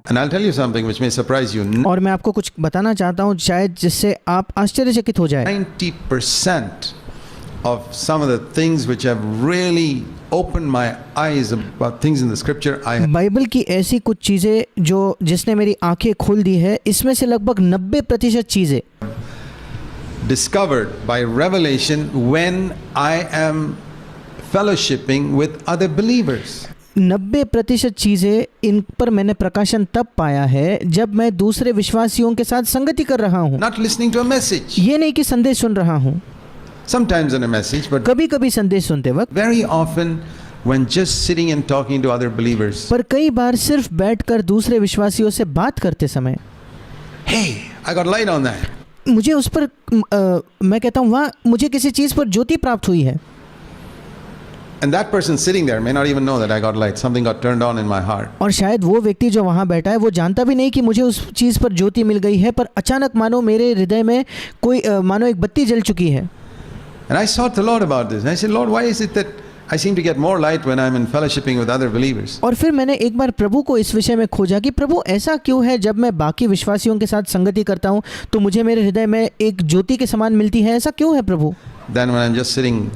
And I'll tell you something which may surprise you. और मैं आपको कुछ बताना चाहता हूँ शायद जिससे आप आश्चर्यचकित हो जाए। 90% of some of the things which have really opened my eyes about things in the scripture, Bible की ऐसी कुछ चीज़ें जो जिसने मेरी आंखें खोल दी है, इसमें से लगभग 90% चीज़ें discovered by revelation when I am fellowshipping with other believers. 90% चीज़ें इन पर मैंने प्रकाशन तब पाया है जब मैं दूसरे विश्वासियों के साथ संगति कर रहा हूँ। Not listening to a message. ये नहीं कि संदेश सुन रहा हूँ, Sometimes in a message, but कभी-कभी संदेश सुनते वक्त, very often when just sitting and talking to other believers. पर कई बार सिर्फ बैठकर दूसरे विश्वासियों से बात करते समय, Hey, I got light on that. मुझे उस पर मैं कहता हूँ वाह, मुझे किसी चीज़ पर ज्योति प्राप्त हुई है। And that person sitting there may not even know that I got light. Something got turned on in my heart. और शायद वो व्यक्ति जो वहाँ बैठा है वो जानता भी नहीं कि मुझे उस चीज़ पर ज्योति मिल गई है, पर अचानक मानो मेरे हृदय में कोई मानो एक बत्ती जल चुकी है। And I sought the Lord about this. And I said, Lord, why is it that I seem to get more light when I'm in fellowshipping with other believers? और फिर मैंने एक बार प्रभु को इस विषय में खोजा कि प्रभु ऐसा क्यों है जब मैं बाकी विश्वासियों के साथ संगति करता हूँ तो मुझे मेरे हृदय में एक ज्योति के समान मिलती है, ऐसा क्यों है प्रभु? Then when I'm just sitting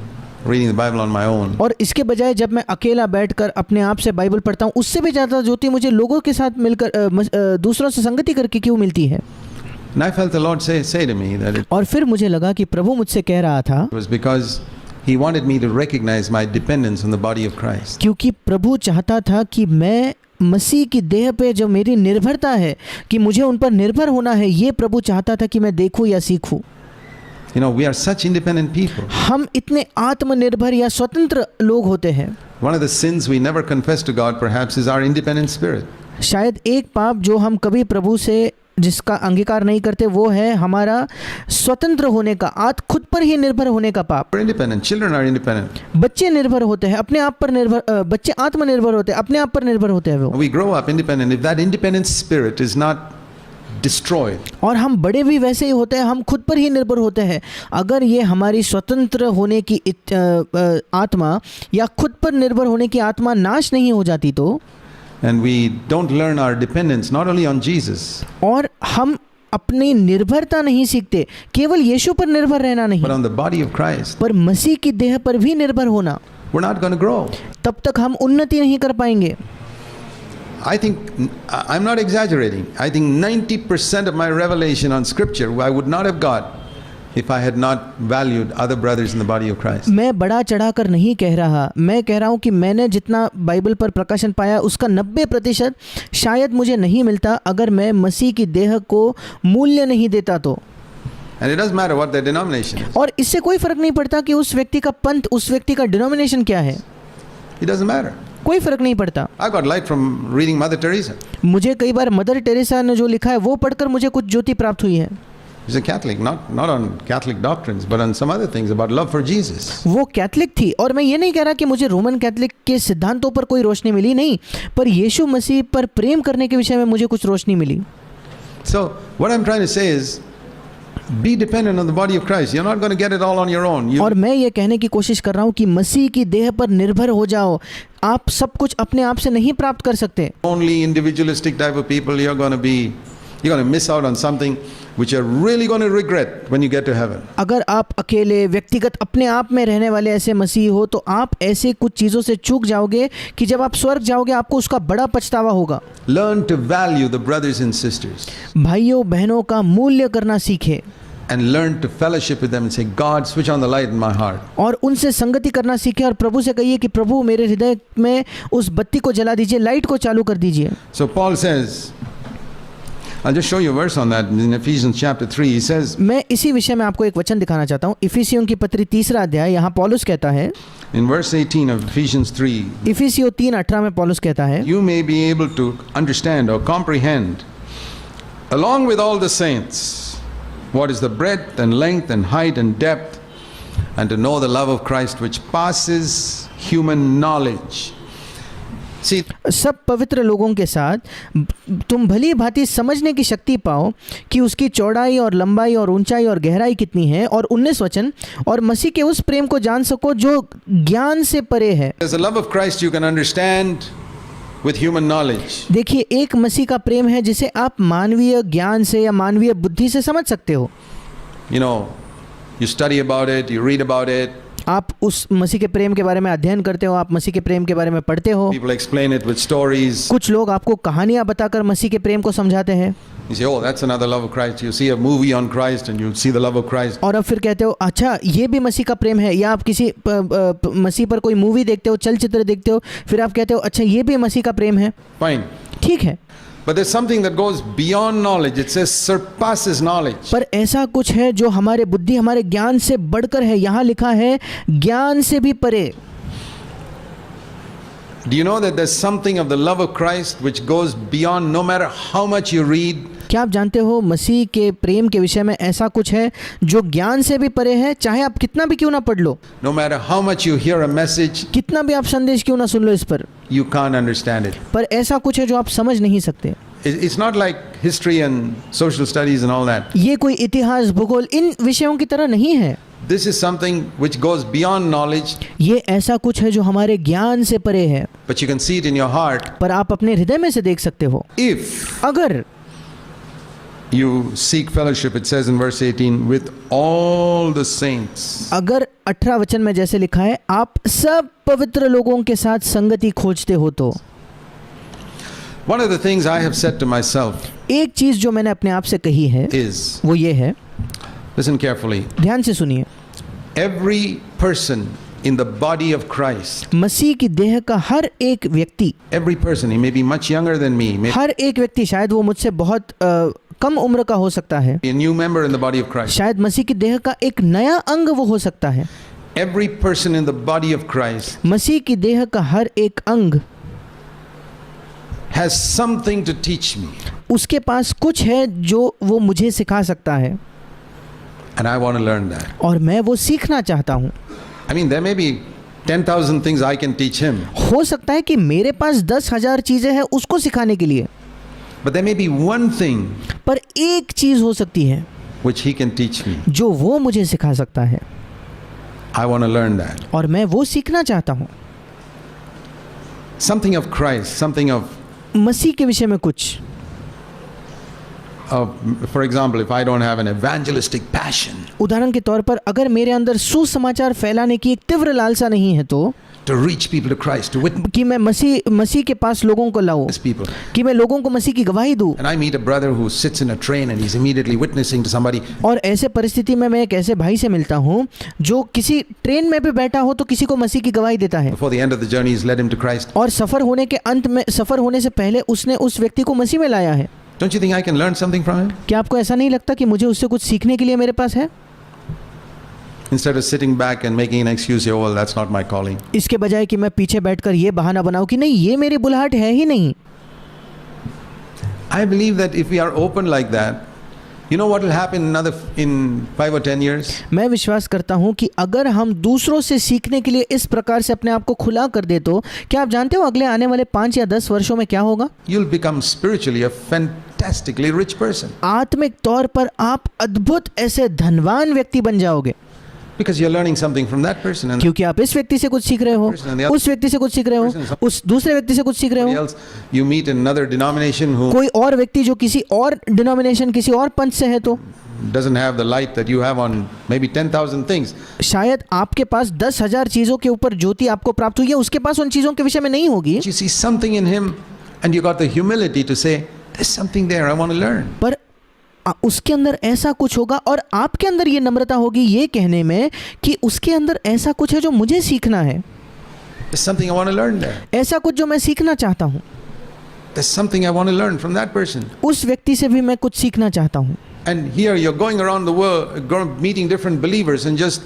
reading the Bible on my own. और इसके बजाय जब मैं अकेला बैठकर अपने आप से बाइबल पढ़ता हूँ, उससे भी ज़्यादा ज्योति मुझे लोगों के साथ मिलकर दूसरों से संगति करके क्यों मिलती है? And I felt the Lord say to me that it और फिर मुझे लगा कि प्रभु मुझसे कह रहा था was because He wanted me to recognize my dependence on the body of Christ. क्योंकि प्रभु चाहता था कि मैं मसीह की देह पे जो मेरी निर्भरता है कि मुझे उन पर निर्भर होना है, ये प्रभु चाहता था कि मैं देखूं या सीखूं। You know, we are such independent people. हम इतने आत्मनिर्भर या स्वतंत्र लोग होते हैं। One of the sins we never confess to God perhaps is our independent spirit. शायद एक पाप जो हम कभी प्रभु से जिसका अंगीकार नहीं करते वो है हमारा स्वतंत्र होने का, खुद पर ही निर्भर होने का पाप। We're independent. Children are independent. बच्चे निर्भर होते हैं अपने आप पर, बच्चे आत्मनिर्भर होते हैं, अपने आप पर निर्भर होते हैं वो। We grow up independent. If that independent spirit is not destroyed, और हम बड़े भी वैसे ही होते हैं, हम खुद पर ही निर्भर होते हैं। अगर ये हमारी स्वतंत्र होने की आत्मा या खुद पर निर्भर होने की आत्मा नाश नहीं हो जाती तो, and we don't learn our dependence not only on Jesus, और हम अपनी निर्भरता नहीं सीखते, केवल यीशु पर निर्भर रहना नहीं, but on the body of Christ, पर मसीह की देह पर भी निर्भर होना, we're not going to grow. तब तक हम उन्नति नहीं कर पाएंगे। I think, I'm not exaggerating, I think 90% of my revelation on scripture I would not have got if I had not valued other brothers in the body of Christ. मैं बड़ा चढ़ाकर नहीं कह रहा, मैं कह रहा हूँ कि मैंने जितना बाइबल पर प्रकाशन पाया उसका 90% शायद मुझे नहीं मिलता अगर मैं मसीह की देह को मूल्य नहीं देता तो। And it doesn't matter what their denomination is. और इससे कोई फर्क नहीं पड़ता कि उस व्यक्ति का पंथ, उस व्यक्ति का डिनोमिनेशन क्या है, It doesn't matter. कोई फर्क नहीं पड़ता। I got light from reading Mother Teresa. मुझे कई बार मदर टेरेसा ने जो लिखा है वो पढ़कर मुझे कुछ ज्योति प्राप्त हुई है। She's a Catholic, not on Catholic doctrines, but on some other things about love for Jesus. वो कैथलिक थी, और मैं ये नहीं कह रहा कि मुझे रोमन कैथलिक के सिद्धांतों पर कोई रोशनी मिली, नहीं, पर यीशु मसीह पर प्रेम करने के विषय में मुझे कुछ रोशनी मिली। So what I'm trying to say is, be dependent on the body of Christ. You're not going to get it all on your own. और मैं ये कहने की कोशिश कर रहा हूँ कि मसीह की देह पर निर्भर हो जाओ, आप सब कुछ अपने आप से नहीं प्राप्त कर सकते। Only individualistic type of people, you're going to miss out on something which you're really going to regret when you get to heaven. अगर आप अकेले व्यक्तिगत अपने आप में रहने वाले ऐसे मसीह हो तो आप ऐसे कुछ चीज़ों से चूक जाओगे कि जब आप स्वर्ग जाओगे आपको उसका बड़ा पछतावा होगा। Learn to value the brothers and sisters. भाइयों बहनों का मूल्य करना सीखे। And learn to fellowship with them and say, God, switch on the light in my heart. और उनसे संगति करना सीखे और प्रभु से कहिए कि प्रभु मेरे हृदय में उस बत्ती को जला दीजिए, लाइट को चालू कर दीजिए। So Paul says, I'll just show you a verse on that in Ephesians chapter 3. He says, मैं इसी विषय में आपको एक वचन दिखाना चाहता हूँ। इफिसियों की पत्री 3 अध्याय, यहाँ पौलुस कहता है in verse 18 of Ephesians 3, इफिसियों 3:18 में पौलुस कहता है, you may be able to understand or comprehend along with all the saints what is the breadth and length and height and depth, and to know the love of Christ which passes human knowledge. See, सब पवित्र लोगों के साथ तुम भली भांति समझने की शक्ति पाओ कि उसकी चौड़ाई और लंबाई और ऊंचाई और गहराई कितनी है, और 19 वचन, और मसीह के उस प्रेम को जान सको जो ज्ञान से परे है। there's the love of Christ you can understand with human knowledge. देखिए, एक मसीह का प्रेम है जिसे आप मानवीय ज्ञान से या मानवीय बुद्धि से समझ सकते हो. You know, you study about it, you read about it. आप उस मसीह के प्रेम के बारे में अध्ययन करते हो, आप मसीह के प्रेम के बारे में पढ़ते हो. People explain it with stories. कुछ लोग आपको कहानियां बताकर मसीह के प्रेम को समझाते हैं. You say, oh, that's another love of Christ. You see a movie on Christ and you see the love of Christ. और अब फिर कहते हो, अच्छा ये भी मसीह का प्रेम है. या आप किसी मसीह पर कोई मूवी देखते हो, चलचित्र देखते हो, फिर आप कहते हो अच्छा ये भी मसीह का प्रेम है. Fine. ठीक है. But there's something that goes beyond knowledge. It says surpasses knowledge. पर ऐसा कुछ है जो हमारे बुद्धि, हमारे ज्ञान से बढ़कर है. यहाँ लिखा है ज्ञान से भी परे. Do you know that there's something of the love of Christ which goes beyond no matter how much you read? क्या आप जानते हो मसीह के प्रेम के विषय में ऐसा कुछ है जो ज्ञान से भी परे है, चाहे आप कितना भी क्यों ना पढ़ लो, No matter how much you hear a message, कितना भी आप संदेश क्यों ना सुन लो इस पर, you can't understand it. पर ऐसा कुछ है जो आप समझ नहीं सकते. It's not like history and social studies and all that. ये कोई इतिहास, भूगोल, इन विषयों की तरह नहीं है. This is something which goes beyond knowledge, ये ऐसा कुछ है जो हमारे ज्ञान से परे है, but you can see it in your heart पर आप अपने हृदय में से देख सकते हो. if अगर you seek fellowship, it says in verse 18, with all the saints. अगर 18 वचन में जैसे लिखा है, आप सब पवित्र लोगों के साथ संगति खोजते हो तो. One of the things I have said to myself एक चीज जो मैंने अपने आप से कही है is, वो ये है, listen carefully, ध्यान से सुनिए. every person in the body of Christ, मसीह की देह का हर एक व्यक्ति, every person, he may be much younger than me, may हर एक व्यक्ति, शायद वो मुझसे बहुत कम उम्र का हो सकता है, be a new member in the body of Christ. शायद मसीह की देह का एक नया अंग वो हो सकता है. Every person in the body of Christ मसीह की देह का हर एक अंग, has something to teach me, उसके पास कुछ है जो वो मुझे सिखा सकता है, and I want to learn that. और मैं वो सीखना चाहता हूँ. I mean, there may be 10,000 things I can teach him, हो सकता है कि मेरे पास 10,000 चीजें हैं उसको सिखाने के लिए, but there may be one thing पर एक चीज हो सकती है which he can teach me. जो वो मुझे सिखा सकता है, I want to learn that. और मैं वो सीखना चाहता हूँ. Something of Christ, something of, मसीह के विषय में कुछ. for example, if I don't have an evangelistic passion उदाहरण के तौर पर अगर मेरे अंदर सुसमाचार फैलाने की एक तीव्र लालसा नहीं है तो, to reach people to Christ, to witness कि मैं मसीह के पास लोगों को लाऊं, people, कि मैं लोगों को मसीह की गवाही दूं, and I meet a brother who sits in a train and he's immediately witnessing to somebody, और ऐसे परिस्थिति में मैं एक ऐसे भाई से मिलता हूं जो किसी ट्रेन में भी बैठा हो तो किसी को मसीह की गवाही देता है, before the end of the journey he's led him to Christ. और सफर होने के अंत में, सफर होने से पहले उसने उस व्यक्ति को मसीह में लाया है. Don't you think I can learn something from him? क्या आपको ऐसा नहीं लगता कि मुझे उससे कुछ सीखने के लिए मेरे पास है? Instead of sitting back and making an excuse, say, oh, well, that's not my calling. इसके बजाय कि मैं पीछे बैठकर ये बहाना बनाऊं कि नहीं ये मेरी बुलाहट है ही नहीं. I believe that if we are open like that, you know what will happen in 5 or 10 years? मैं विश्वास करता हूं कि अगर हम दूसरों से सीखने के लिए इस प्रकार से अपने आप को खुला कर दे तो क्या आप जानते हो अगले आने वाले 5 या 10 वर्षों में क्या होगा? You'll become spiritually a fantastically rich person. आत्मिक तौर पर आप अद्भुत ऐसे धनवान व्यक्ति बन जाओगे, Because you're learning something from that person and क्योंकि आप इस व्यक्ति से कुछ सीख रहे हो, उस व्यक्ति से कुछ सीख रहे हो, उस दूसरे व्यक्ति से कुछ सीख रहे somebody हो. else. You meet another denomination who कोई और व्यक्ति जो किसी और डिनोमिनेशन, किसी और पंथ से है तो doesn't have the light that you have on maybe 10,000 things. शायद आपके पास 10,000 चीजों के ऊपर ज्योति आपको प्राप्त हुई है, उसके पास उन चीजों के विषय में नहीं होगी. You see something in him and you got the humility to say, there's something there I want to learn. पर उसके अंदर ऐसा कुछ होगा और आपके अंदर ये नम्रता होगी ये कहने में कि उसके अंदर ऐसा कुछ है जो मुझे सीखना है, There's something I want to learn there. ऐसा कुछ जो मैं सीखना चाहता हूँ, There's something I want to learn from that person. उस व्यक्ति से भी मैं कुछ सीखना चाहता हूँ. And here you're going around the world, meeting different believers and just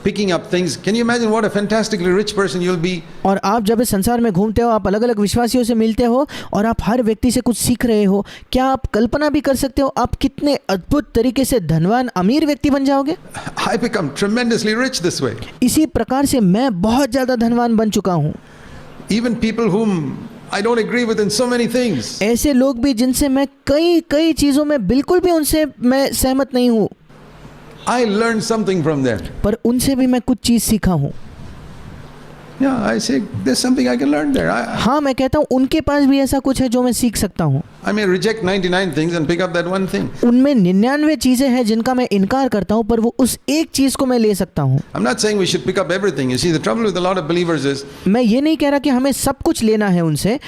picking up things. Can you imagine what a fantastically rich person you'll be? और आप जब इस संसार में घूमते हो, आप अलग अलग विश्वासियों से मिलते हो और आप हर व्यक्ति से कुछ सीख रहे हो, क्या आप कल्पना भी कर सकते हो आप कितने अद्भुत तरीके से धनवान अमीर व्यक्ति बन जाओगे? I become tremendously rich this way. इसी प्रकार से मैं बहुत ज़्यादा धनवान बन चुका हूँ. Even people whom I don't agree with in so many things. ऐसे लोग भी जिनसे मैं कई चीज़ों में बिल्कुल भी उनसे मैं सहमत नहीं हूँ, I learned something from them. पर उनसे भी मैं कुछ चीज़ सीखा हूँ. Yeah, I say there's something I can learn there. हाँ, मैं कहता हूँ उनके पास भी ऐसा कुछ है जो मैं सीख सकता हूँ। I may reject 99 things and pick up that one thing. उनमें 99 चीज़ें हैं जिनका मैं इनकार करता हूँ, पर वो उस एक चीज़ को मैं ले सकता हूँ। I'm not saying we should pick up everything. You see, the trouble with a lot of believers is मैं ये नहीं कह रहा कि हमें सब कुछ लेना है उनसे।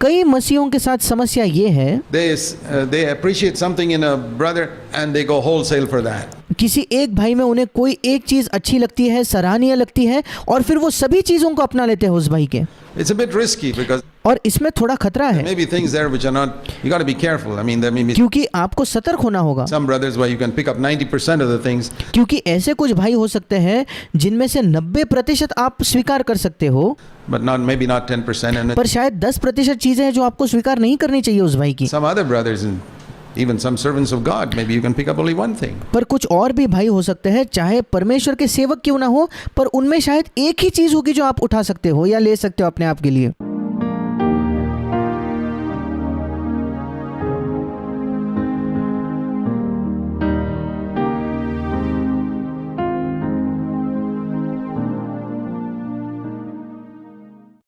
कई मसीहों के साथ समस्या ये है, they appreciate something in a brother and they go wholesale for that. किसी एक भाई में उन्हें कोई एक चीज़ अच्छी लगती है, सराहनीय लगती है, और फिर वो सभी चीज़ों को अपना लेते हैं उस भाई के। It's a bit risky because और इसमें थोड़ा खतरा है, maybe things there which are not, you got to be careful. I mean, there may be क्योंकि आपको सतर्क होना होगा। some brothers where you can pick up 90% of the things, क्योंकि ऐसे कुछ भाई हो सकते हैं जिनमें से 90% आप स्वीकार कर सकते हो, but maybe not 10%. And पर शायद 10% चीज़ें हैं जो आपको स्वीकार नहीं करनी चाहिए उस भाई की। some other brothers and even some servants of God, maybe you can pick up only one thing. पर कुछ और भी भाई हो सकते हैं, चाहे परमेश्वर के सेवक क्यों ना हो, पर उनमें शायद एक ही चीज़ होगी जो आप उठा सकते हो या ले सकते हो अपने आप के लिए।